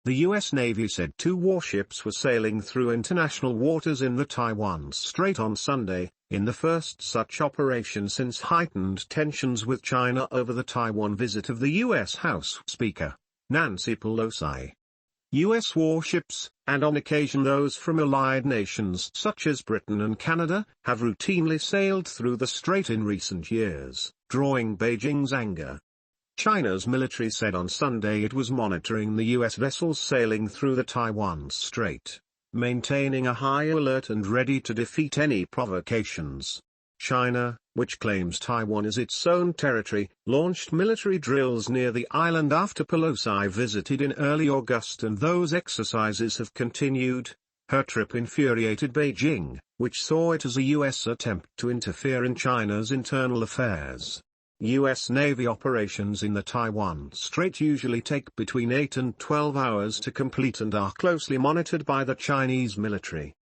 The U.S. Navy said 2 warships were sailing through international waters in the Taiwan Strait on Sunday, in the first such operation since heightened tensions with China over the Taiwan visit of the U.S. House Speaker, Nancy Pelosi. U.S. warships, and on occasion those from allied nations such as Britain and Canada, have routinely sailed through the strait in recent years, drawing Beijing's anger. China's military said on Sunday it was monitoring the U.S. vessels sailing through the Taiwan Strait, maintaining a high alert and ready to defeat any provocations. China, which claims Taiwan is its own territory, launched military drills near the island after Pelosi visited in early August, and those exercises have continued. Her trip infuriated Beijing, which saw it as a U.S. attempt to interfere in China's internal affairs. U.S. Navy operations in the Taiwan Strait usually take between 8 and 12 hours to complete and are closely monitored by the Chinese military.